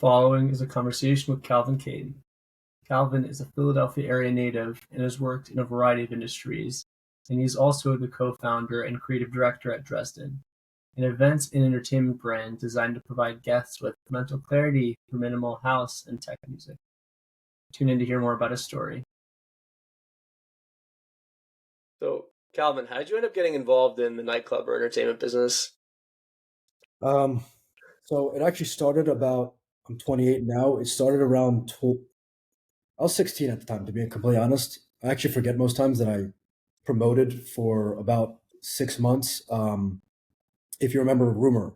Following is a conversation with Calvin Khaytin. Calvin is a Philadelphia area native and has worked in a variety of industries, and he's also the co-founder and creative director at DRESDON, an events and entertainment brand designed to provide guests with mental clarity through minimal house and tech music. Tune in to hear more about his story. So, Calvin, how did you end up getting involved in the nightclub or entertainment business? So it actually started about, I'm 28 now. It started around, I was 16 at the time, to be completely honest. I actually forget most times that I promoted for about 6 months. If you remember Rumor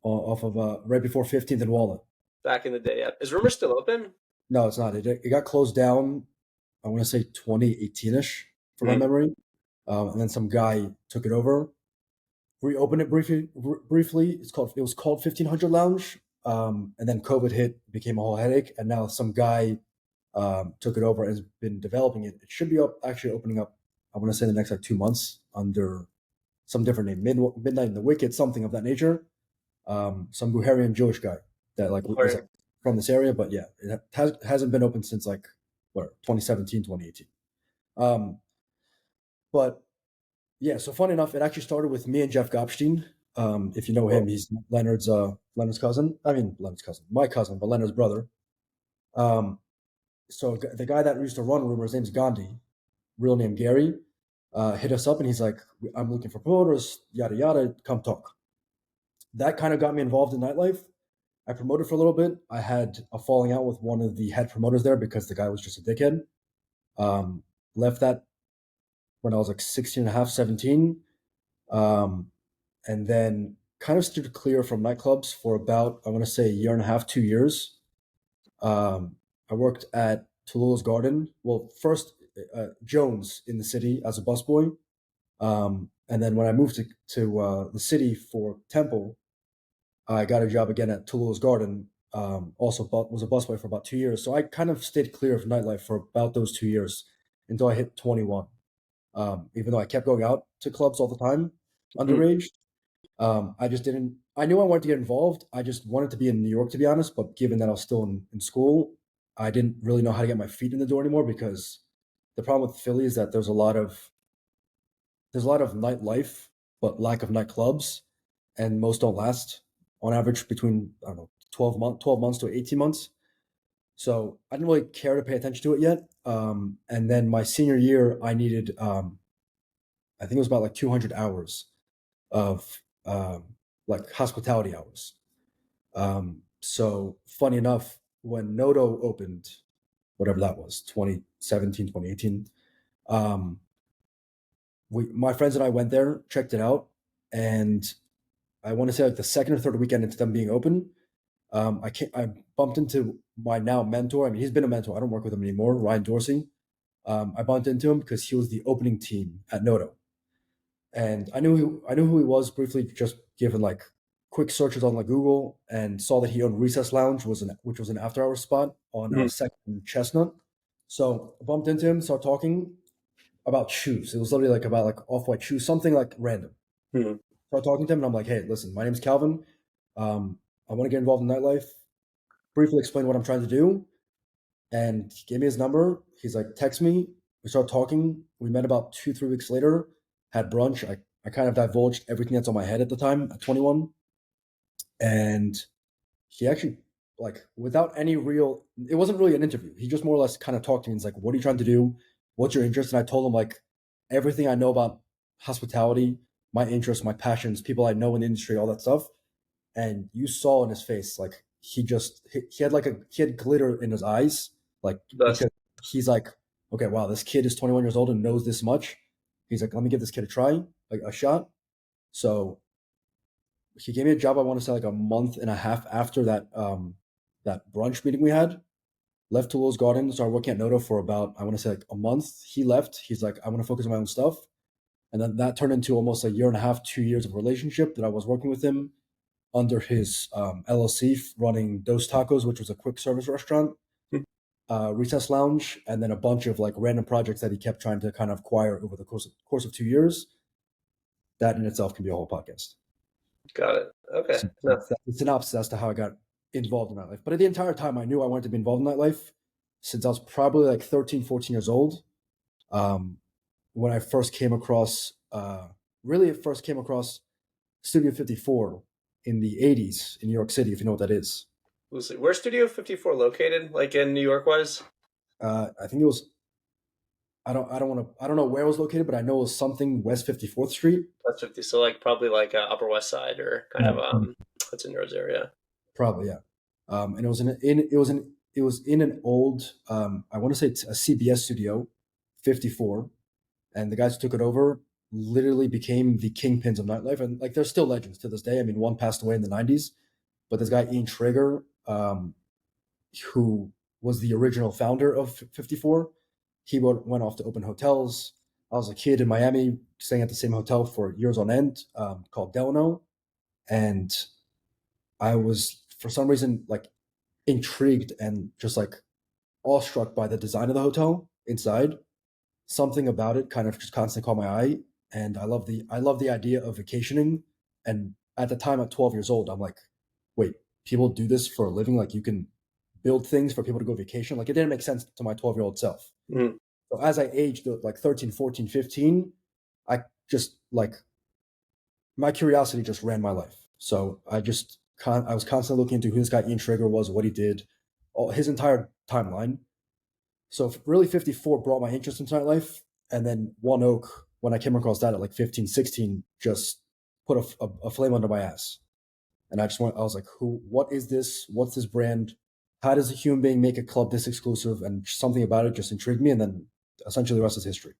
off of right before 15th and Walnut. Back in the day, yeah. Is Rumor still open? No, it's not. It got closed down, I want to say 2018-ish from my memory. And then some guy took it over, reopened it briefly. It was called 1500 Lounge. And then COVID hit, became a whole headache. And now some guy took it over and has been developing it. It should be actually opening up, I want to say, the next 2 months under some different name, Midnight in the Wicked, something of that nature. Some Buharian Jewish guy that is from this area, but yeah, it hasn't been open since 2017, 2018. But yeah, so funny enough, it actually started with me and Jeff Gopstein. If you know him, he's Leonard's cousin. I mean, Leonard's cousin, my cousin, but Leonard's brother. So the guy that used to run Rumor, his name's Gandhi, real name Gary, hit us up and he's like, I'm looking for promoters, yada, yada, come talk. That kind of got me involved in nightlife. I promoted for a little bit. I had a falling out with one of the head promoters there because the guy was just a dickhead. Left that when I was 16 and a half, 17. And then kind of stood clear from nightclubs for about, I want to say, a year and a half, 2 years. I worked at Tallulah's Garden. Well, first Jones in the city as a busboy. And then when I moved to the city for Temple, I got a job again at Tallulah's Garden. Also was a busboy for about 2 years. So I kind of stayed clear of nightlife for about those 2 years until I hit 21. Even though I kept going out to clubs all the time, underage. I just didn't. I knew I wanted to get involved. I just wanted to be in New York, to be honest. But given that I was still in school, I didn't really know how to get my feet in the door anymore because the problem with Philly is that there's a lot of nightlife, but lack of nightclubs, and most don't last. On average, between 12 months to 18 months. So I didn't really care to pay attention to it yet. And then my senior year, I needed, I think it was about 200 hours of hospitality hours. So funny enough, when Noto opened, whatever that was, 2017, 2018, my friends and I went there, checked it out, and I want to say the second or third weekend into them being open, I bumped into my now mentor. I mean, he's been a mentor. I don't work with him anymore, Ryan Dorsey. I bumped into him because he was the opening team at Noto. And I knew who he was briefly, just given quick searches on Google, and saw that he owned Recess Lounge, which was an after hours spot on Second and Chestnut. So I bumped into him, started talking about shoes. It was literally about off-white shoes, something random. Started talking to him, and I'm like, hey, listen, my name's Calvin. I want to get involved in nightlife. Briefly explain what I'm trying to do. And he gave me his number. He's like, text me. We started talking. We met about 2-3 weeks later, had brunch. I kind of divulged everything that's on my head at the time at 21. And he actually, without any real, it wasn't really an interview. He just more or less kind of talked to me. He's like, what are you trying to do? What's your interest? And I told him everything I know about hospitality, my interests, my passions, people I know in the industry, all that stuff. And you saw in his face, he had glitter in his eyes, because he's like, okay, wow, this kid is 21 years old and knows this much. He's like, let me give this kid a try, a shot. So he gave me a job, I want to say a month and a half after that brunch meeting we had. Left Tallulah's Garden, started working at Noto for about, I want to say a month. He left. He's like, I want to focus on my own stuff. And then that turned into almost a year and a half, 2 years of relationship that I was working with him under his LLC, running Dos Tacos, which was a quick service restaurant, Recess Lounge, and then a bunch of random projects that he kept trying to kind of acquire over the course of 2 years. That in itself can be a whole podcast. Got it. Okay. So that's the synopsis as to how I got involved in nightlife. But the entire time I knew I wanted to be involved in nightlife since I was probably like 13, 14 years old. Um, when I first came across, really first came across Studio 54 in the 80s in New York City, if you know what that is. Where's Studio 54 located? Like in New York was? I think it was, I don't know where it was located, but I know it was something West 54th Street. That's 50. So like probably like Upper West Side or kind of Hudson Yards area. Probably, yeah. And it was in an old, I want to say it's a CBS studio, 54, and the guys who took it over literally became the kingpins of nightlife, and like they're still legends to this day. I mean, one passed away in the 90s, but this guy Ian Traeger, who was the original founder of 54, he went off to open hotels. I was a kid in Miami, staying at the same hotel for years on end, called Delano, and I was for some reason like intrigued and just like awestruck by the design of the hotel inside. Something about it kind of just constantly caught my eye, and I love the idea of vacationing. And at the time, at 12 years old, I'm like, wait, people do this for a living? Like you can build things for people to go vacation? Like it didn't make sense to my 12-year-old self. Mm. So as I aged, like 13, 14, 15, I just like my curiosity just ran my life. So I was constantly looking into who this guy Ian Traeger was, what he did, his entire timeline. So really 54 brought my interest in nightlife. And then One Oak, when I came across that at like 15, 16, just put a flame under my ass. And I was like, what is this? What's this brand? How does a human being make a club this exclusive? And something about it just intrigued me. And then essentially the rest is history.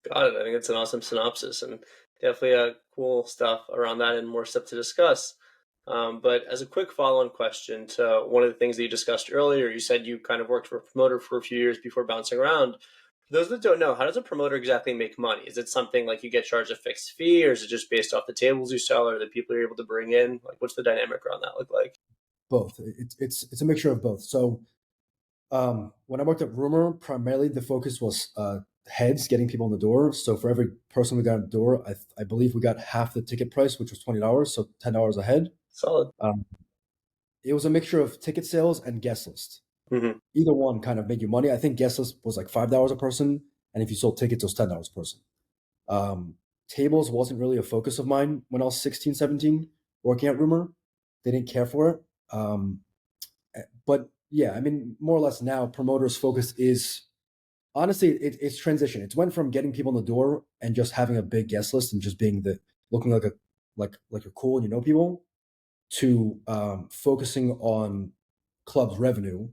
Got it. I think it's an awesome synopsis and definitely cool stuff around that and more stuff to discuss. But as a quick follow-on question to one of the things that you discussed earlier, you said you kind of worked for a promoter for a few years before bouncing around. For those that don't know, how does a promoter exactly make money? Is it something like you get charged a fixed fee, or is it just based off the tables you sell or the people you're able to bring in? Like, what's the dynamic around that look like? Both. It's a mixture of both. So when I worked at Rumor, primarily the focus was heads, getting people in the door. So for every person we got in the door, I believe we got half the ticket price, which was $20, so $10 a head. Solid. Um, it was a mixture of ticket sales and guest list. Mm-hmm. Either one kind of made you money. I think guest list was like $5 a person, and if you sold tickets, it was $10 a person. Um, Tables wasn't really a focus of mine when I was 16, 17, working at Rumor. They didn't care for it. But yeah, I mean, more or less now, promoters' focus is honestly, it's transition. It's went from getting people in the door and just having a big guest list and just being looking like like you're cool and you know people, to focusing on clubs revenue,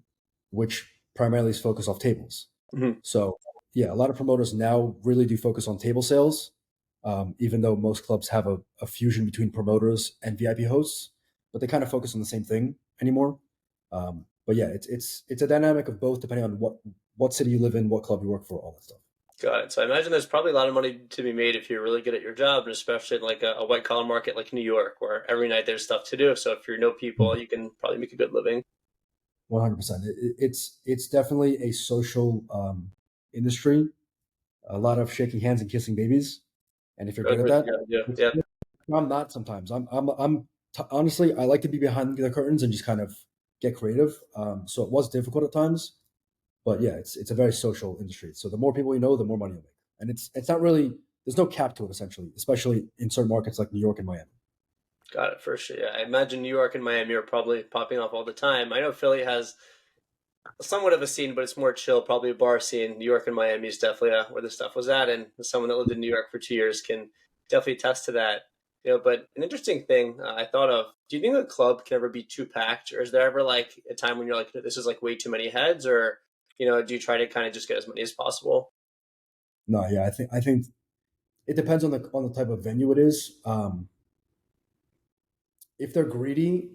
which primarily is focused off tables. Mm-hmm. So yeah, a lot of promoters now really do focus on table sales, even though most clubs have a fusion between promoters and VIP hosts, but they kind of focus on the same thing anymore. But yeah, it's a dynamic of both depending on what city you live in, what club you work for, all that stuff. Got it. So I imagine there's probably a lot of money to be made if you're really good at your job, and especially in like a white collar market like New York, where every night there's stuff to do. So if you know people, you can probably make a good living. 100%. It's definitely a social industry. A lot of shaking hands and kissing babies, and if you're good at that, Yeah. I'm not. Sometimes honestly, I like to be behind the curtains and just kind of get creative. So it was difficult at times, but yeah, it's a very social industry. So the more people you know, the more money you make, and it's not really, there's no cap to it essentially, especially in certain markets like New York and Miami. Got it, for sure. Yeah, I imagine New York and Miami are probably popping off all the time. I know Philly has somewhat of a scene, but it's more chill, probably a bar scene. New York and Miami is definitely where the stuff was at, and someone that lived in New York for 2 years can definitely attest to that. But an interesting thing I thought of: do you think a club can ever be too packed, or is there ever like a time when you're like, this is like way too many heads, or do you try to kind of just get as many as possible? No, yeah, I think it depends on the type of venue it is. If they're greedy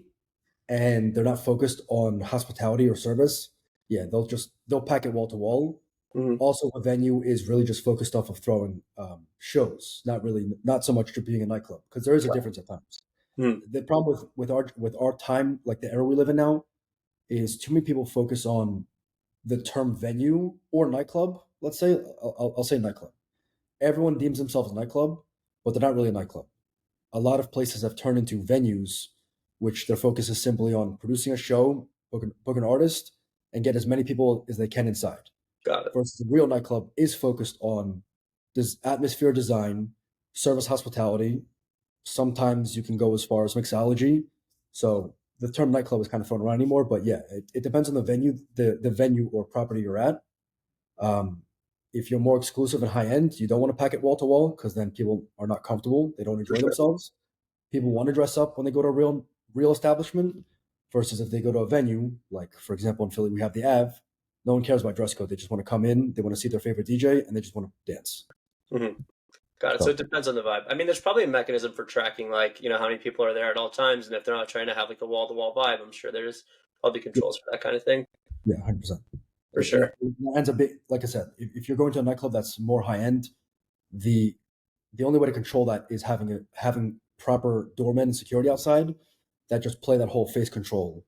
and they're not focused on hospitality or service, yeah, they'll pack it wall to wall. Mm-hmm. Also, a venue is really just focused off of throwing shows, not so much to being a nightclub, because there is a difference at times. Mm-hmm. The problem with our time, like the era we live in now, is too many people focus on the term venue or nightclub. Let's say I'll say nightclub. Everyone deems themselves a nightclub, but they're not really a nightclub. A lot of places have turned into venues which their focus is simply on producing a show, book an artist, and get as many people as they can inside. Got it. Versus the real nightclub is focused on this atmosphere design, service hospitality. Sometimes you can go as far as mixology. So the term nightclub is kind of thrown around anymore, but yeah, it depends on the venue, the venue or property you're at. If you're more exclusive and high end, you don't want to pack it wall to wall because then people are not comfortable. They don't enjoy sure. themselves. People want to dress up when they go to a real establishment versus if they go to a venue, like for example in Philly we have the Ave. No one cares about dress code. They just want to come in, they want to see their favorite DJ, and they just want to dance. Mm-hmm. Got it. So it depends on the vibe. I mean, there's probably a mechanism for tracking, like, how many people are there at all times, and if they're not trying to have like a wall-to-wall vibe, I'm sure there's probably controls for that kind of thing. Yeah, 100%. For sure. It ends up being, like I said, if you're going to a nightclub that's more high end, the only way to control that is having proper doormen and security outside that just play that whole face control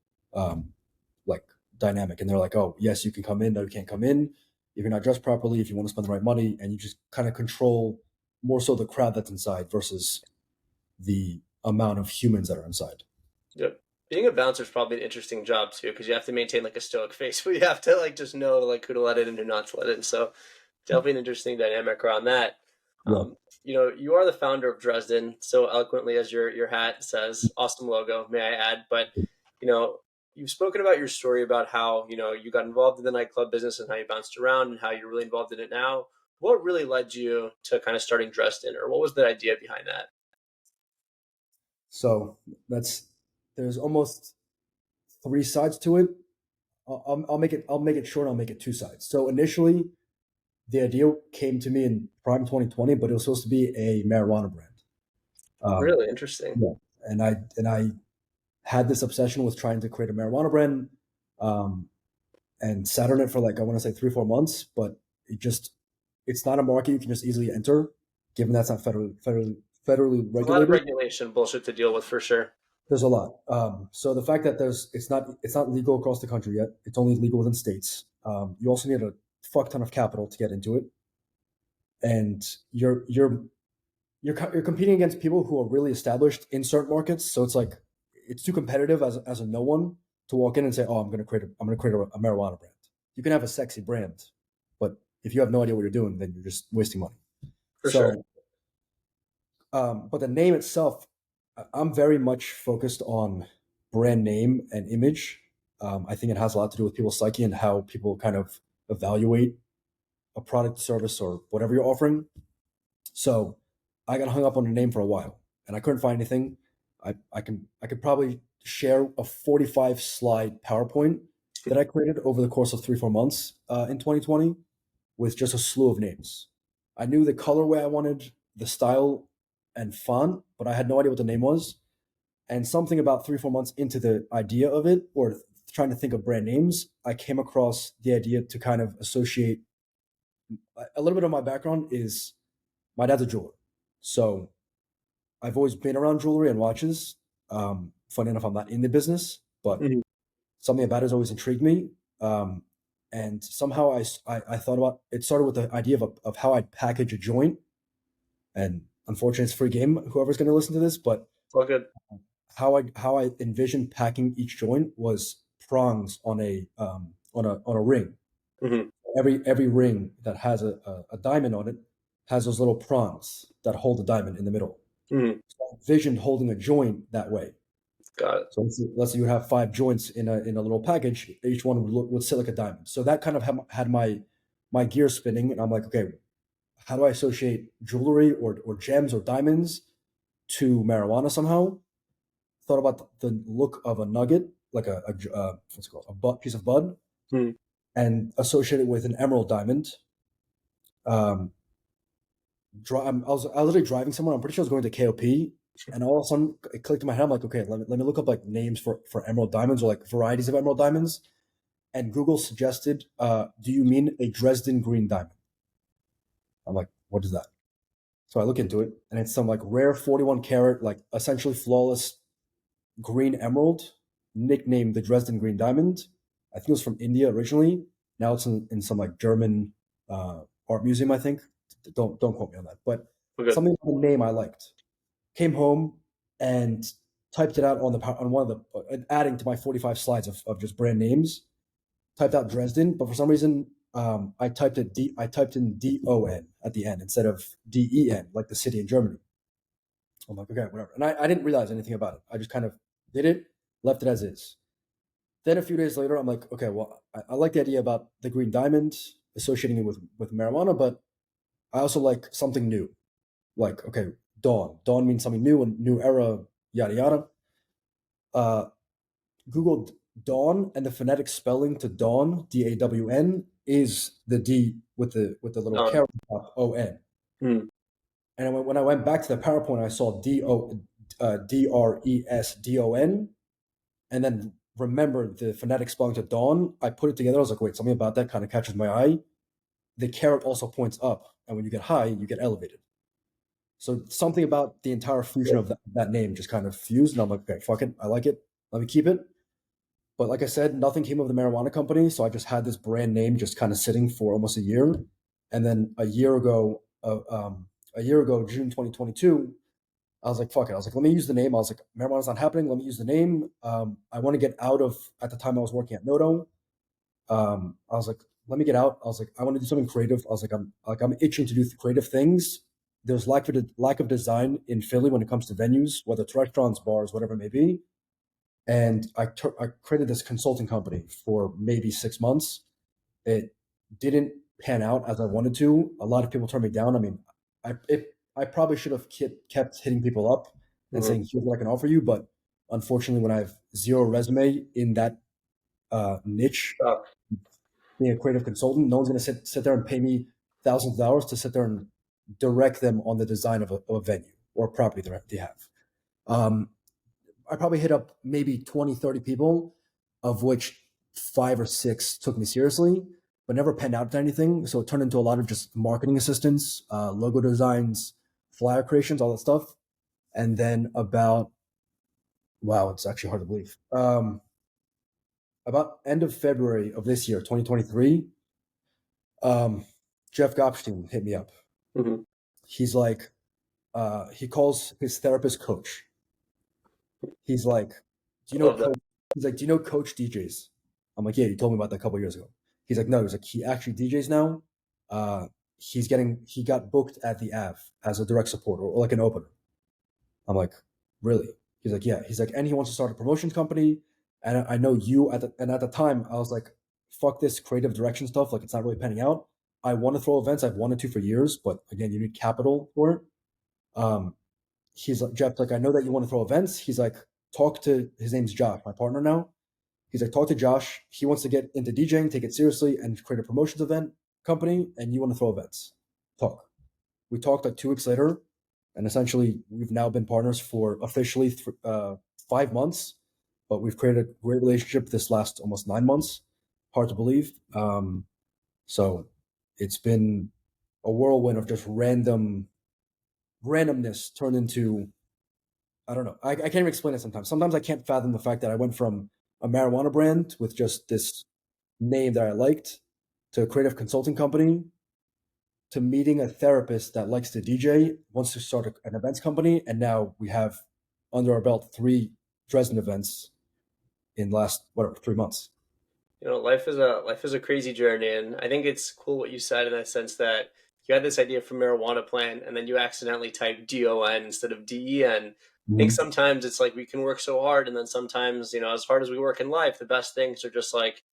like dynamic, and they're like, oh yes, you can come in, no you can't come in if you're not dressed properly, if you want to spend the right money, and you just kind of control more so the crowd that's inside versus the amount of humans that are inside. Yep. Being a bouncer is probably an interesting job too, because you have to maintain like a stoic face, but you have to like just know like who to let in and who not to let in. So definitely an interesting dynamic around that. Yeah. You are the founder of DRESDON so eloquently, as your hat says. Awesome logo, may I add. But you've spoken about your story about how you got involved in the nightclub business and how you bounced around and how you're really involved in it now. What really led you to kind of starting DRESDON, or what was the idea behind that? So there's almost three sides to it. I'll make it short. I'll make it two sides. So initially, the idea came to me in prime 2020, but it was supposed to be a marijuana brand. Really interesting. Yeah, and I had this obsession with trying to create a marijuana brand, and sat on it for like I want to say 3-4 months, but it's not a market you can just easily enter, given that's not federally regulated. A lot of regulation bullshit to deal with for sure. There's a lot. So the fact that it's not legal across the country yet. It's only legal within states. You also need a fuck ton of capital to get into it, and you're competing against people who are really established in certain markets. So it's like it's too competitive as a no one to walk in and say, "Oh, I'm going to create a marijuana brand." You can have a sexy brand, but if you have no idea what you're doing, then you're just wasting money. For sure. But the name itself, I'm very much focused on brand name and image. I think it has a lot to do with people's psyche and how people kind of evaluate a product, service, or whatever you're offering. So I got hung up on the name for a while, and I couldn't find anything. I could probably share a 45 slide PowerPoint that I created over the course of 3-4 months in 2020 with just a slew of names. I knew the colorway I wanted, the style and font, but I had no idea what the name was. And something about 3-4 months into the idea of it, or trying to think of brand names, I came across the idea to kind of associate a little bit of my background is my dad's a jeweler. So I've always been around jewelry and watches. Funny enough, I'm not in the business, but something about it has always intrigued me. And somehow I thought about it. Started with the idea of how I'd package a joint. And unfortunately, it's free game. Whoever's going to listen to this, but all good. How I envisioned packing each joint was prongs on a ring. Mm-hmm. Every ring that has a diamond on it has those little prongs that hold the diamond in the middle. Mm-hmm. So I envisioned holding a joint that way. Got it. So let's say you have 5 joints in a little package. Each one would sit like a diamond. So that kind of had my gears spinning, and I'm like, okay, how do I associate jewelry or gems or diamonds to marijuana somehow? Thought about the look of a nugget, like what's it called, piece of bud, and associate it with an emerald diamond. I was literally driving somewhere. I'm pretty sure I was going to KOP, and all of a sudden it clicked in my head. I'm like, okay, let me look up like names for emerald diamonds or like varieties of emerald diamonds. And Google suggested, do you mean a Dresden green diamond? I'm like, what is that? So I look into it, and it's some like rare 41 karat, like essentially flawless green emerald, nicknamed the Dresden green diamond. I think it was from India originally. Now it's in some like German art museum, I think. Don't quote me on that. But something about the name I liked. Came home and typed it out on one of the adding to my 45 slides of just brand names. Typed out Dresden, but for some reason I typed in DON at the end instead of DEN, like the city in Germany. I'm like, okay, whatever. And I didn't realize anything about it. I just kind of did it, left it as is. Then a few days later, I'm like, okay, well, I like the idea about the green diamond associating it with marijuana, but I also like something new. Like, okay, dawn. Dawn means something new and new era, yada yada. Googled dawn, and the phonetic spelling to dawn, DAWN, is the D with the little caret ON. Hmm. And when I went back to the PowerPoint, I saw DRESDON, and then remembered the phonetic spelling to dawn. I put it together. I was like, wait, something about that kind of catches my eye. The caret also points up, and when you get high, you get elevated. So something about the entire fusion of that name just kind of fused, and I'm like, okay, fuck it, I like it. Let me keep it. But like I said, nothing came of the marijuana company, so I just had this brand name just kind of sitting for almost a year. And then a year ago, June 2022, I was like, fuck it. I was like, let me use the name. I was like, marijuana's not happening. Let me use the name. I want to get out of, at the time I was working at Noto. I was like, let me get out. I was like, I want to do something creative. I was like, I'm itching to do creative things. There's lack of design in Philly when it comes to venues, whether it's restaurants, bars, whatever it may be. And I created this consulting company for maybe 6 months. It didn't pan out as I wanted to. A lot of people turned me down. I mean, I probably should have kept hitting people up and saying, here's what I can offer you. But unfortunately, when I have zero resume in that niche, being a creative consultant, no one's going to sit there and pay me thousands of dollars to sit there and direct them on the design of a venue or a property that they have. I probably hit up maybe 20, 30 people, of which 5 or 6 took me seriously, but never panned out to anything. So it turned into a lot of just marketing assistants, logo designs, flyer creations, all that stuff. And then it's actually hard to believe. About end of February of this year, 2023, Jeff Gopstein hit me up. Mm-hmm. He's like, he calls his therapist coach. He's like, do you know coach? He's like, do you know Coach DJs? I'm like, yeah, you told me about that a couple of years ago. He's like, no, he's like, he actually DJs now. He got booked at the Ave as a direct support or like an opener. I'm like, really? He's like, yeah. He's like, and he wants to start a promotions company. And I know you at the time, I was like, fuck this creative direction stuff. Like, it's not really panning out. I want to throw events. I've wanted to for years, but again, you need capital for it. He's like, Jeff, like, I know that you want to throw events. He's like, his name's Josh, my partner now. He's like, talk to Josh. He wants to get into DJing, take it seriously, and create a promotions event company. And you want to throw events. Talk. We talked like 2 weeks later, and essentially we've now been partners for officially 5 months, but we've created a great relationship this last almost 9 months. Hard to believe. So it's been a whirlwind of just randomness turned into, I don't know. I can't even explain it sometimes. Sometimes I can't fathom the fact that I went from a marijuana brand with just this name that I liked to a creative consulting company to meeting a therapist that likes to DJ, wants to start an events company. And now we have under our belt 3 Dresden events in the last, 3 months. You know, life is a crazy journey, and I think it's cool what you said in that sense that you had this idea for marijuana plant, and then you accidentally typed DON instead of DEN. I think sometimes it's like we can work so hard, and then sometimes, you know, as hard as we work in life, the best things are just like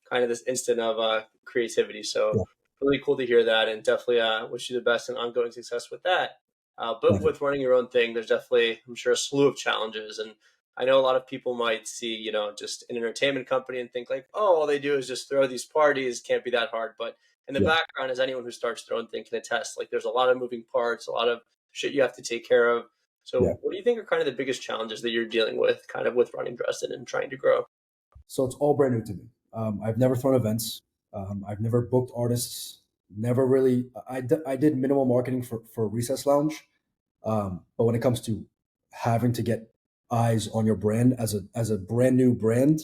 kind of this instant of creativity. So really cool to hear that, and definitely wish you the best and ongoing success with that. But with running your own thing, there's definitely, I'm sure, a slew of challenges. And I know a lot of people might see, you know, just an entertainment company and think like, oh, all they do is just throw these parties. Can't be that hard. But in the background, as anyone who starts their own thing can attest, like there's a lot of moving parts, a lot of shit you have to take care of. So what do you think are kind of the biggest challenges that you're dealing with kind of with running Dresden and trying to grow? So it's all brand new to me. I've never thrown events. I've never booked artists. Never really. I did minimal marketing for Recess Lounge, but when it comes to having to get eyes on your brand as a brand new brand,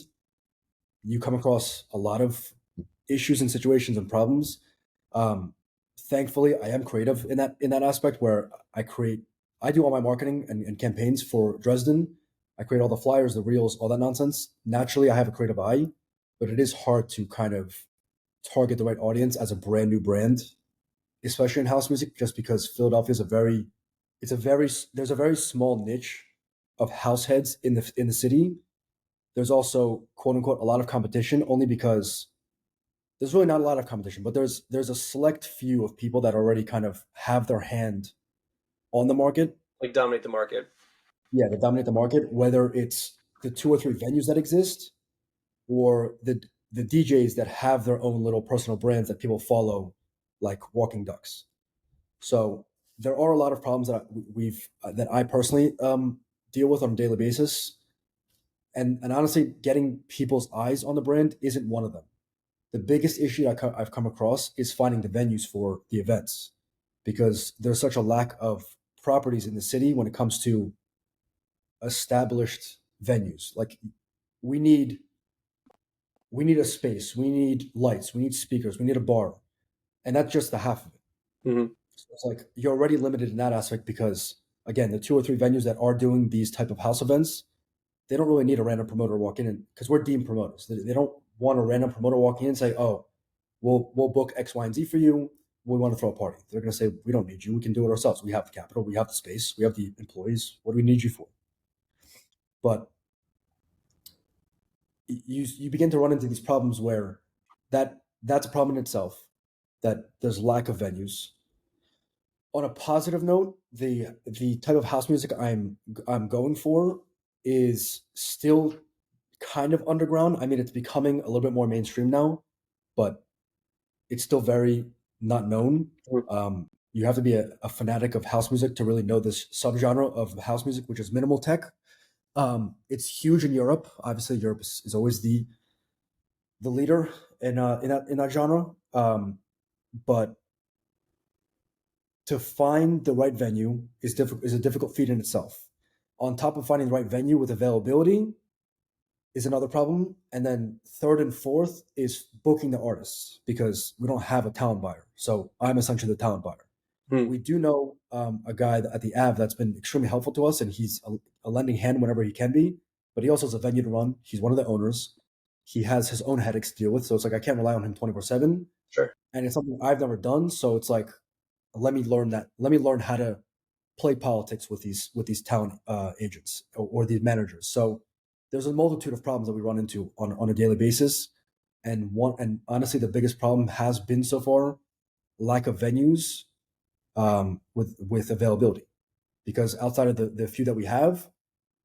you come across a lot of issues and situations and problems. Thankfully, I am creative in that aspect where I do all my marketing and campaigns for Dresden. I create all the flyers, the reels, all that nonsense. Naturally, I have a creative eye, but it is hard to kind of target the right audience as a brand new brand, especially in house music, just because Philadelphia is there's a very small niche of house heads in the city. There's also quote unquote a lot of competition, only because there's really not a lot of competition, but there's a select few of people that already kind of have their hand on the market. Like dominate the market. Yeah, they dominate the market, whether it's the 2 or 3 venues that exist or the DJs that have their own little personal brands that people follow, like Walking Ducks. So there are a lot of problems that I personally deal with on a daily basis, and honestly, getting people's eyes on the brand isn't one of them. The biggest issue I've come across is finding the venues for the events, because there's such a lack of properties in the city when it comes to established venues. Like we need we need a space, we need lights, we need speakers, we need a bar, and that's just the half of it. Mm-hmm. So it's like you're already limited in that aspect because again, the 2 or 3 venues that are doing these type of house events, they don't really need a random promoter walking in because we're deemed promoters. They don't want a random promoter walking in and say, "Oh, we'll book X, Y, and Z for you. We want to throw a party." They're going to say, "We don't need you. We can do it ourselves. We have the capital, we have the space, we have the employees. What do we need you for?" But you begin to run into these problems where that's a problem in itself. That there's lack of venues. On a positive note, the type of house music I'm going for is still kind of underground. I mean, it's becoming a little bit more mainstream now, but it's still very not known. You have to be a fanatic of house music to really know this subgenre of house music, which is minimal tech. It's huge in Europe. Obviously, Europe is always the leader in that genre. But to find the right venue is a difficult feat in itself. On top of finding the right venue with availability is another problem. And then third and fourth is booking the artists because we don't have a talent buyer. So I'm essentially the talent buyer. We do know a guy at the Av that's been extremely helpful to us, and he's a lending hand whenever he can be. But he also has a venue to run. He's one of the owners. He has his own headaches to deal with, so it's like I can't rely on him 24/7. Sure. And it's something I've never done, so it's like let me learn that. Let me learn how to play politics with these talent agents or these managers. So there's a multitude of problems that we run into on a daily basis, and honestly, the biggest problem has been so far lack of venues with availability. Because outside of the few that we have,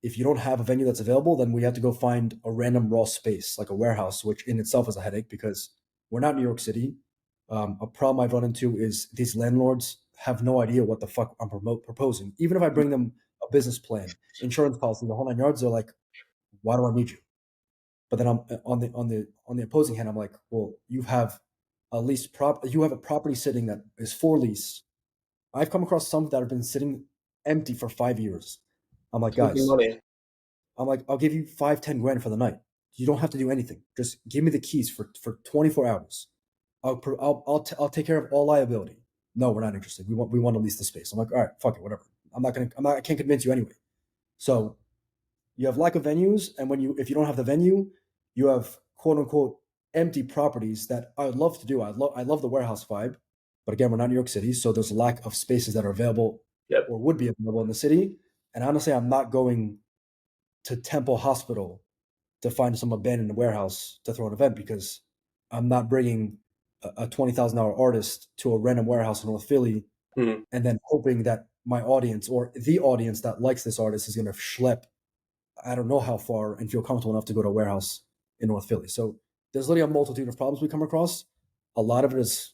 if you don't have a venue that's available, then we have to go find a random raw space like a warehouse, which in itself is a headache because we're not New York City. A problem I've run into is these landlords have no idea what the fuck I'm proposing. Even if I bring them a business plan, insurance policy, the whole 9 yards, they're like, "Why do I need you?" But then I'm on the opposing hand, I'm like, "Well, you have a you have a property sitting that is for lease. I've come across some that have been sitting empty for 5 years. I'm like, guys, Money. I'm like, I'll give you 5-10 grand for the night. You don't have to do anything. Just give me the keys for 24 hours. I'll take care of all liability. No, we're not interested. We want to lease the space. I'm like, all right, fuck it, whatever. I can't convince you anyway. So you have lack of venues, and if you don't have the venue, you have quote unquote empty properties that I would love to do. I love the warehouse vibe, but again, we're not New York City, so there's a lack of spaces that are available or would be available in the city. And honestly, I'm not going to Temple Hospital to find some abandoned warehouse to throw an event because I'm not bringing a $20,000 artist to a random warehouse in North Philly and then hoping that my audience or the audience that likes this artist is going to schlep I don't know how far and feel comfortable enough to go to a warehouse in North Philly. So there's literally a multitude of problems we come across. A lot of it is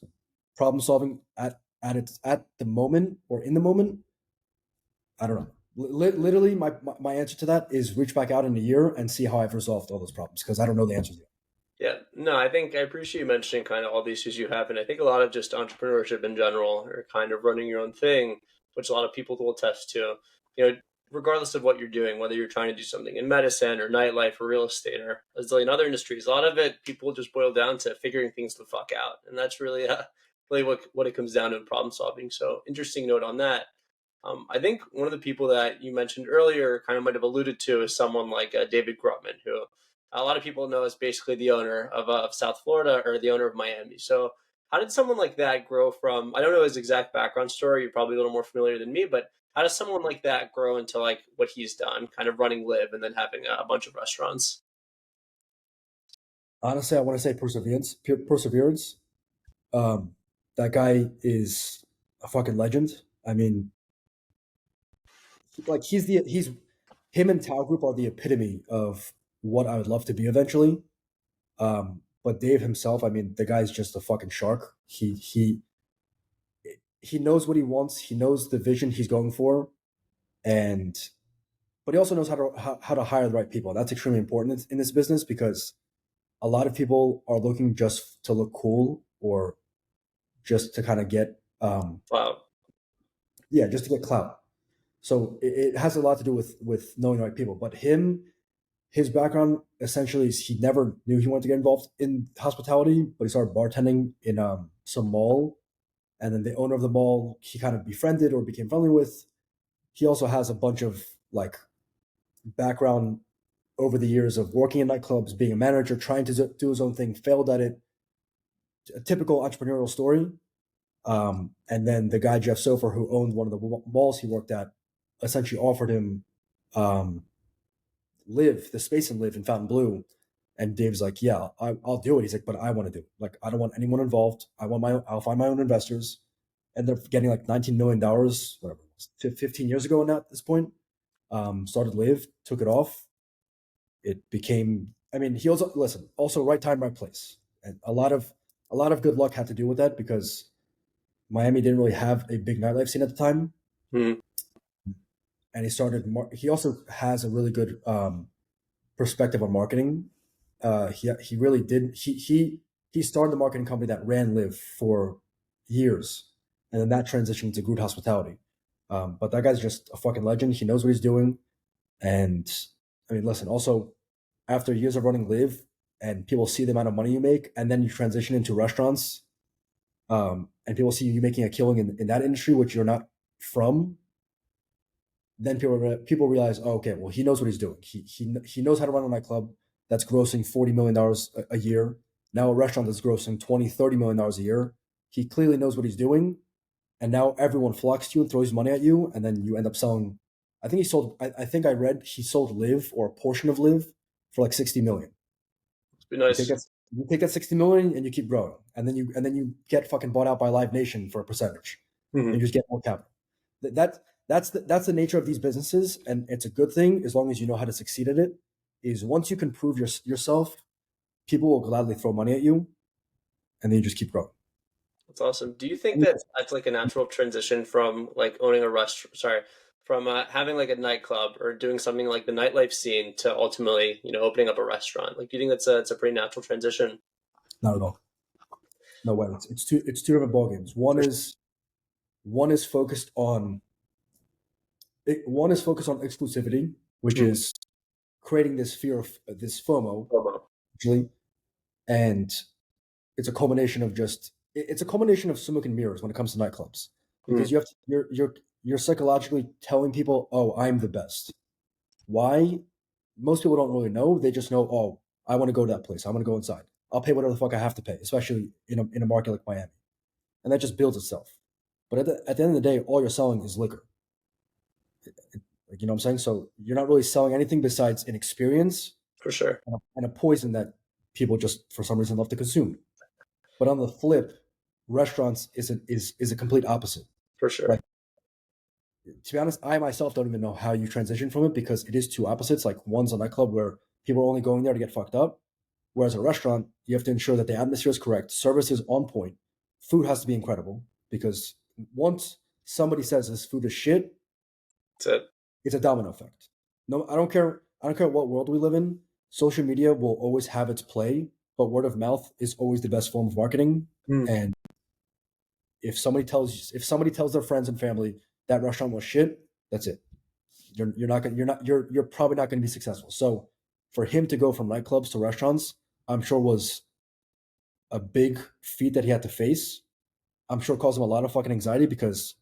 problem solving at the moment or in the moment. I don't know. Literally, my answer to that is reach back out in a year and see how I've resolved all those problems because I don't know the answers yet. Yeah, no, I appreciate you mentioning kind of all the issues you have. And I think a lot of just entrepreneurship in general or kind of running your own thing, which a lot of people will attest to, regardless of what you're doing, whether you're trying to do something in medicine or nightlife or real estate or a zillion other industries, a lot of it, people just boil down to figuring things the fuck out. And that's really what it comes down to in problem solving. So interesting note on that. I think one of the people that you mentioned earlier kind of might have alluded to is someone like David Grutman, who a lot of people know is basically the owner of South Florida, or the owner of Miami. So how did someone like that grow from, I don't know his exact background story, you're probably a little more familiar than me, but how does someone like that grow into like what he's done, kind of running Live and then having a bunch of restaurants? Honestly, I want to say perseverance. Perseverance. That guy is a fucking legend. I mean, like he's him and Tao Group are the epitome of what I would love to be eventually. But Dave himself, I mean, the guy's just a fucking shark. He knows what he wants. He knows the vision he's going for, and but he also knows how to hire the right people. That's extremely important in this business because a lot of people are looking just to look cool or just to kind of get Wow. yeah, just to get clout. So it has a lot to do with knowing the right people. But his background essentially is he never knew he wanted to get involved in hospitality, but he started bartending in some mall, and then the owner of the mall he kind of befriended or became friendly with. He also has a bunch of like background over the years of working in nightclubs, being a manager, trying to do his own thing, failed at it. A typical entrepreneurial story. And then the guy Jeff Sofer, who owned one of the malls he worked at, essentially offered him um, Live the space and Live in Fontainebleau. And Dave's like, "Yeah, I'll do it." He's like, "But I want to do it. Like, I don't want anyone involved. I'll find my own investors." And they're getting like $19 million, whatever, 15 years ago now at this point. Started Live, took it off. It became. I mean, he also right time, right place, and a lot of good luck had to do with that because Miami didn't really have a big nightlife scene at the time, Hmm. and he also has a really good perspective on marketing. He really did. He started the marketing company that ran Live for years, and then that transitioned to Groot Hospitality. But that guy's just a fucking legend. He knows what he's doing, and I mean, listen. Also, after years of running Live, and people see the amount of money you make, and then you transition into restaurants, and people see you making a killing in that industry, which you're not from, then people realize, oh, okay, well, he knows what he's doing. He knows how to run a nightclub that's grossing $40 million a year. Now a restaurant that's grossing $20-30 million a year. He clearly knows what he's doing, and now everyone flocks to you and throws money at you, and then you end up selling. I think he sold. I think I read he sold Live or a portion of Live for like 60 million. It's been You nice. take that 60 million and you keep growing, and then you get fucking bought out by Live Nation for a percentage, Mhm. and you just get more capital. That's the nature of these businesses, and it's a good thing as long as you know how to succeed at it. Is once you can prove yourself, people will gladly throw money at you, and then you just keep growing. That's awesome. Do you think that that's like a natural transition from like owning a restaurant, sorry, from having like a nightclub or doing something like the nightlife scene to ultimately, opening up a restaurant? Like, do you think it's a pretty natural transition? Not at all. No way. It's two different ball games. One is focused on exclusivity, which Mhm. is creating this fear of this FOMO, FOMO. usually, and it's a culmination of smoke and mirrors when it comes to nightclubs because Mhm. you have to, you're psychologically telling people, oh, I'm the best. Why? Most people don't really know. They just know, oh, I want to go to that place. I want to go inside. I'll pay whatever the fuck I have to pay, especially in a market like Miami, and that just builds itself. But at the end of the day, all you're selling is liquor. Like, you know what I'm saying? So you're not really selling anything besides an experience For sure. and a poison that people just for some reason love to consume. But on the flip, restaurants is a complete opposite. For sure. Like, to be honest, I myself don't even know how you transition from it because it is two opposites. Like, one's a nightclub where people are only going there to get fucked up, whereas a restaurant, you have to ensure that the atmosphere is correct, service is on point, food has to be incredible because once somebody says this food is shit, That's it. it's a domino effect. No, I don't care. I don't care what world we live in. Social media will always have its play, but word of mouth is always the best form of marketing. Mm. And if somebody tells their friends and family that restaurant was shit, that's it. You're probably not going to be successful. So for him to go from nightclubs to restaurants, I'm sure was a big feat that he had to face. I'm sure it caused him a lot of fucking anxiety because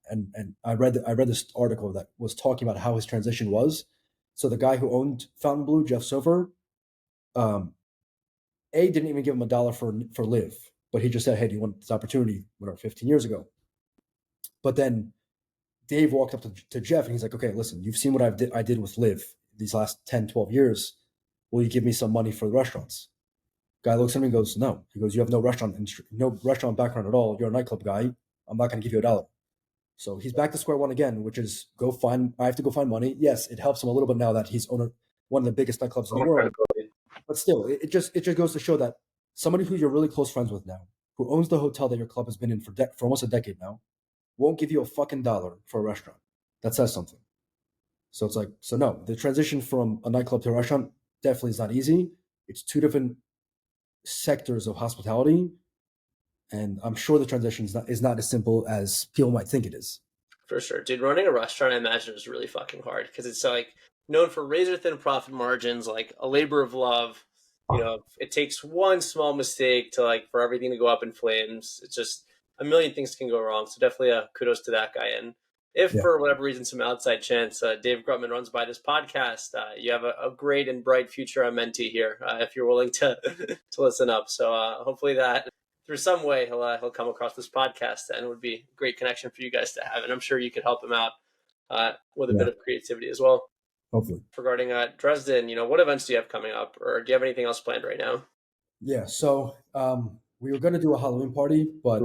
and I read this article that was talking about how his transition was. So the guy who owned Fountain Blue, Jeff Silver, didn't even give him $1 for Live, but he just said, "Hey, do you want this opportunity?" Whatever, 15 years ago. But then Dave walked up to Jeff and he's like, "Okay, listen, you've seen what I did with Live these last 10, 12 years. Will you give me some money for the restaurants?" Guy looks at me and goes, "No." He goes, "You have no restaurant background at all. You're a nightclub guy. I'm not going to give you $1." So he's back to square one again, which is I have to go find money. Yes, it helps him a little bit now that he's owner one of the biggest nightclubs in the world. But still, it just goes to show that somebody who you're really close friends with now, who owns the hotel that your club has been in for almost a decade now, won't give you a fucking dollar for a restaurant. That says something. So it's like, so no, the transition from a nightclub to a restaurant definitely is not easy. It's two different sectors of hospitality, and I'm sure the transition is not as simple as people might think it is. For sure. Dude, running a restaurant, I imagine, is really fucking hard because it's like known for razor thin profit margins, like a labor of love. You know, it takes one small mistake to like for everything to go up in flames. It's just a million things can go wrong. So definitely kudos to that guy. And if for whatever reason, some outside chance, Dave Grutman runs by this podcast, you have a great and bright future mentee here if you're willing to to listen up. So hopefully that through some way he'll come across this podcast, and it would be a great connection for you guys to have. And I'm sure you could help him out with a bit of creativity as well. Hopefully. Regarding Dresden, what events do you have coming up, or do you have anything else planned right now? Yeah, so we were going to do a Halloween party, but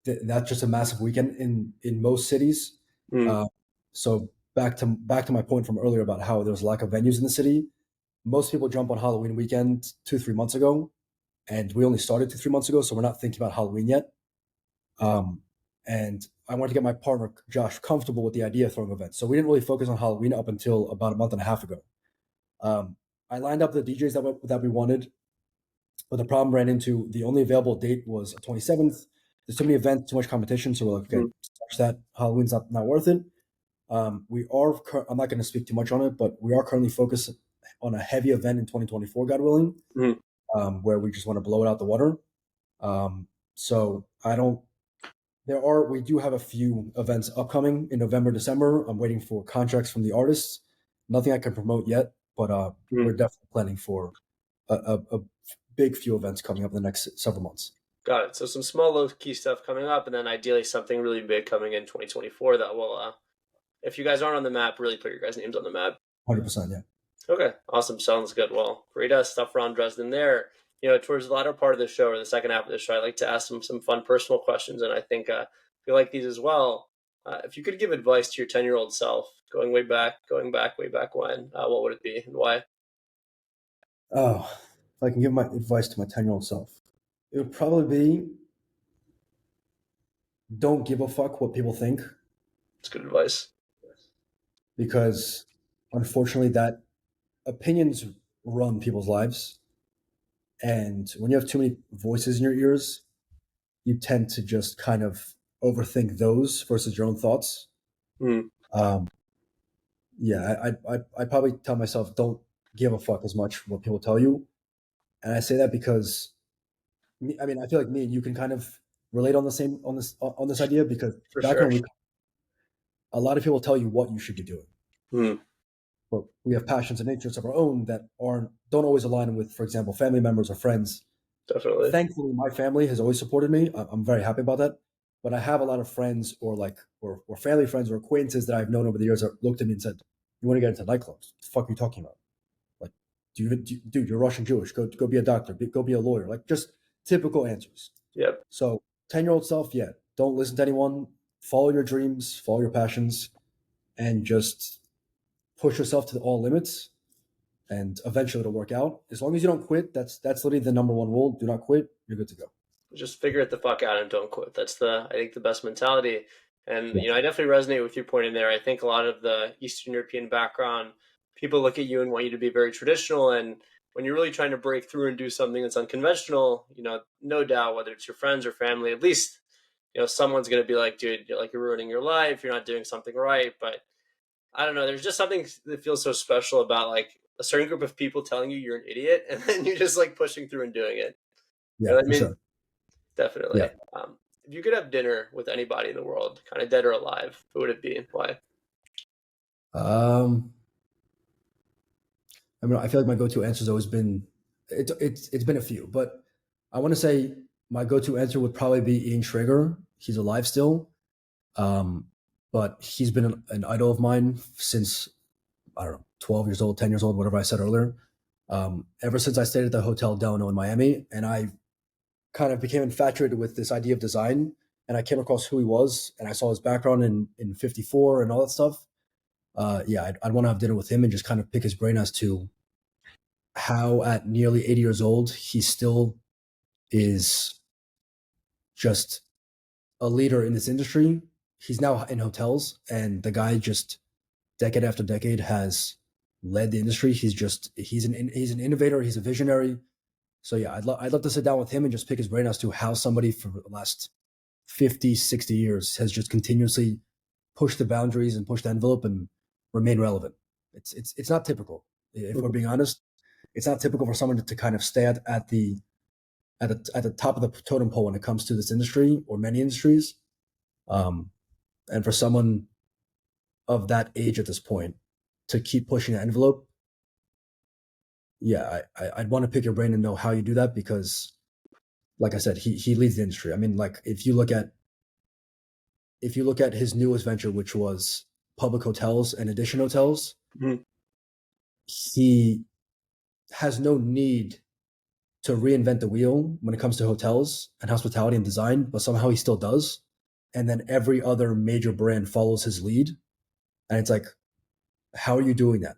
that's just a massive weekend in most cities. So back to my point from earlier about how there's a lack of venues in the city. Most people jump on Halloween weekend 2-3 months ago, and we only started 2-3 months ago, so we're not thinking about Halloween yet. And I wanted to get my partner Josh comfortable with the idea of throwing events, so we didn't really focus on Halloween up until about a month and a half ago. I lined up the DJs that we wanted, but the problem ran into the only available date was the 27th. There's too many events, too much competition, so we're like, okay, touch that. Halloween's not worth it. I'm not going to speak too much on it, but we are currently focused on a heavy event in 2024, God willing, where we just want to blow it out the water. We do have a few events upcoming in November, December. I'm waiting for contracts from the artists. Nothing I can promote yet, but we're definitely planning for a big few events coming up in the next several months. Got it. So some small low-key stuff coming up, and then ideally something really big coming in 2024 that will, if you guys aren't on the map, really put your guys' names on the map. 100%, yeah. Okay, awesome. Sounds good. Well, great stuff around Dresden there. Towards the latter part of the show, or the second half of the show, I like to ask some fun personal questions, and I think you like these as well. If you could give advice to your 10-year-old self, going way back when, what would it be and why? Oh, if I can give my advice to my 10-year-old self, it would probably be don't give a fuck what people think. That's good advice. Because unfortunately that opinions run people's lives. And when you have too many voices in your ears, you tend to just kind of overthink those versus your own thoughts. Yeah, I probably tell myself, don't give a fuck as much what people tell you. And I say that because I feel like me and you can kind of relate on this idea, because a lot of people tell you what you should be doing. But we have passions and interests of our own that don't always align with, for example, family members or friends. Definitely. Thankfully, my family has always supported me. I'm very happy about that. But I have a lot of friends or family friends or acquaintances that I've known over the years that looked at me and said, "You want to get into nightclubs? What the fuck are you talking about? Like, dude, you're Russian Jewish. Go be a doctor. Go be a lawyer." Like, just typical answers. Yep. So 10-year-old self, don't listen to anyone. Follow your dreams, follow your passions, and just push yourself to all limits, and eventually it'll work out. As long as you don't quit, that's literally the number one rule. Do not quit. You're good to go. Just figure it the fuck out and don't quit. That's I think the best mentality. And I definitely resonate with your point in there. I think a lot of the Eastern European background, people look at you and want you to be very traditional, and when you're really trying to break through and do something that's unconventional, no doubt, whether it's your friends or family, at least someone's going to be like, "Dude, you're ruining your life. You're not doing something right." But I don't know. There's just something that feels so special about like a certain group of people telling you you're an idiot, and then you're just like pushing through and doing it. Yeah, For sure. Definitely. Yeah. if you could have dinner with anybody in the world, kind of dead or alive, who would it be and why? Um, I mean, I feel like my go-to answer has always been it's been a few, but I want to say my go-to answer would probably be Ian Schrager. He's alive still, um, but he's been an idol of mine since I don't know, 12 years old, 10 years old, whatever I said earlier. Ever since I stayed at the Hotel Delano in Miami, and I kind of became infatuated with this idea of design, and I came across who he was, and I saw his background in 54 and all that stuff. Yeah, I'd want to have dinner with him and just kind of pick his brain as to how at nearly 80 years old he still is just a leader in this industry. He's now in hotels, and the guy just decade after decade has led the industry. He's an innovator. He's a visionary. So yeah, I'd love to sit down with him and just pick his brain as to how somebody for the last 50, 60 years has just continuously pushed the boundaries and pushed the envelope and remain relevant. It's not typical. If we're being honest, it's not typical for someone to kind of stay at the top of the totem pole when it comes to this industry or many industries. And for someone of that age at this point to keep pushing the envelope, yeah, I'd want to pick your brain and know how you do that because, like I said, he leads the industry. I mean, like if you look at his newest venture, which was public hotels and Edition hotels, Mhm. he has no need to reinvent the wheel when it comes to hotels and hospitality and design, but somehow he still does. And then every other major brand follows his lead. And it's like, how are you doing that?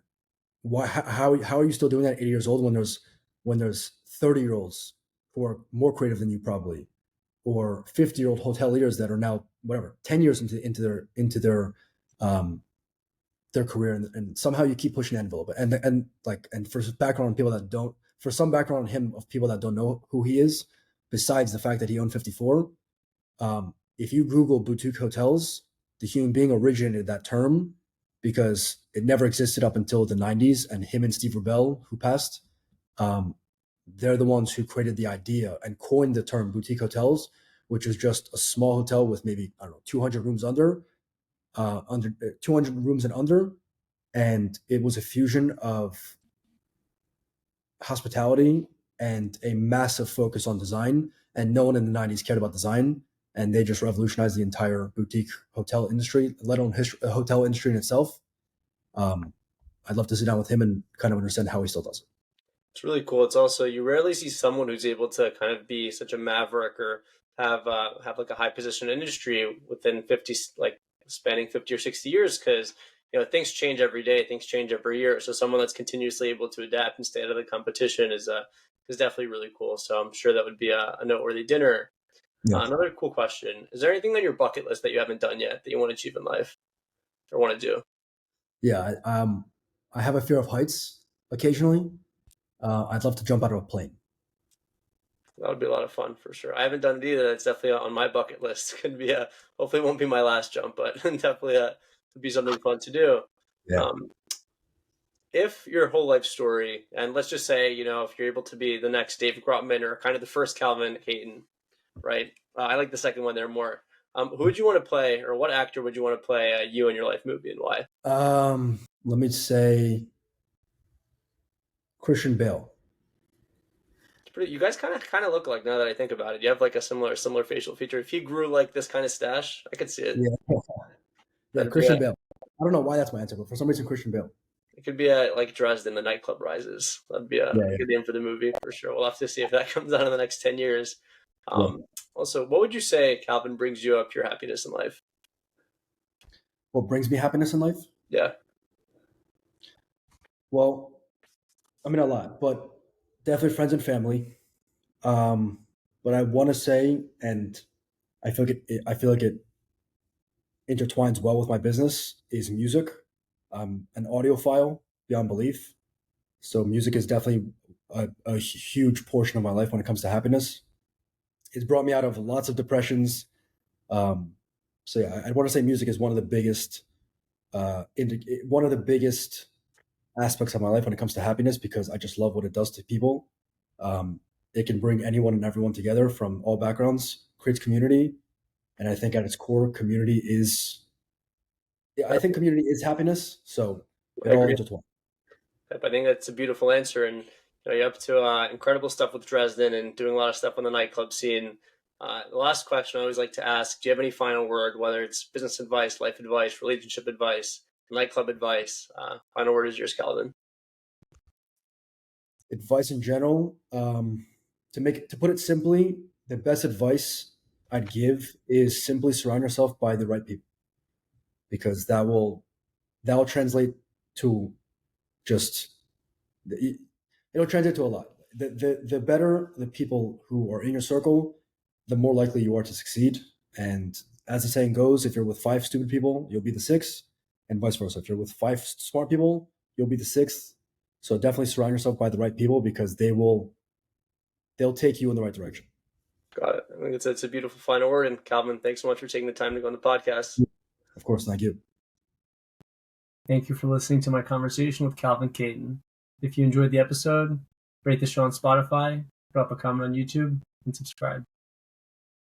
Why? How are you still doing that at 80 years old when there's 30-year-olds who are more creative than you probably, or 50-year-old hotel leaders that are now whatever 10 years into their career, and somehow you keep pushing the envelope. And for background on people that don't, for some background on him of people that don't know who he is, besides the fact that he owned 54, if you Google boutique hotels, the human being originated that term because it never existed up until the 90s. And him and Steve Rubell, who passed, um, they're the ones who created the idea and coined the term boutique hotels, which is just a small hotel with maybe, I don't know, 200 rooms under 200 rooms and under. And it was a fusion of hospitality and a massive focus on design. And no one in the 90s cared about design. And they just revolutionized the entire boutique hotel industry, let alone hotel industry in itself. Um, I'd love to sit down with him and kind of understand how he still does it. It's really cool. It's also you rarely see someone who's able to kind of be such a maverick or have like a high position in industry within 50, like spanning 50 or 60 years, because things change every day, things change every year. So someone that's continuously able to adapt and stay out of the competition is definitely really cool. So I'm sure that would be a noteworthy dinner. Yeah. Another cool question: is there anything on your bucket list that you haven't done yet that you want to achieve in life or want to do? Yeah. I have a fear of heights occasionally. I'd love to jump out of a plane. That would be a lot of fun for sure. I haven't done it either. That's definitely on my bucket list. Could be hopefully it won't be my last jump, but definitely would be something fun to do. Yeah. If your whole life story, and let's just say, if you're able to be the next David Grotman or kind of the first Calvin Khaytin, right? I like the second one there more. Who would you want to play, or what actor would you want to play you in your life movie, and why? Let me say Christian Bale. You guys kind of look like, now that I think about it. You have like a similar facial feature. If he grew like this kind of stash, I could see it. Yeah. Yeah, Christian Bale. I don't know why that's my answer, but for some reason, Christian Bale. It could be like Dresden, the nightclub rises. That'd be a good name for the movie for sure. We'll have to see if that comes out in the next 10 years. Also, what would you say, Calvin, brings you up your happiness in life? What brings me happiness in life? Yeah. Well, I mean a lot, but definitely friends and family. But I want to say, and I feel like it intertwines well with my business, is music. I'm an audiophile beyond belief. So music is definitely a huge portion of my life when it comes to happiness. It's brought me out of lots of depressions. Um, so yeah, I want to say music is one of the biggest aspects of my life when it comes to happiness because I just love what it does to people. It can bring anyone and everyone together from all backgrounds, creates community, And I think at its core, community is happiness. So I it all agree. intertwines. I think that's a beautiful answer, and you're up to incredible stuff with Dresden and doing a lot of stuff on the nightclub scene. The last question I always like to ask: do you have any final word, whether it's business advice, life advice, relationship advice, nightclub advice? Final word is yours, Calvin. Advice in general, to put it simply, the best advice I'd give is simply surround yourself by the right people, because that will translate to just it'll translate to a lot. The better the people who are in your circle, the more likely you are to succeed. And as the saying goes, if you're with 5 stupid people, you'll be the 6th, and vice versa. If you're with 5 smart people, you'll be the 6th. So definitely surround yourself by the right people, because they'll take you in the right direction. Got it. I think it's a beautiful final word. And Calvin, thanks so much for taking the time to go on the podcast. Of course, thank you. Thank you for listening to my conversation with Calvin Khaytin. If you enjoyed the episode, rate the show on Spotify, drop a comment on YouTube, and subscribe.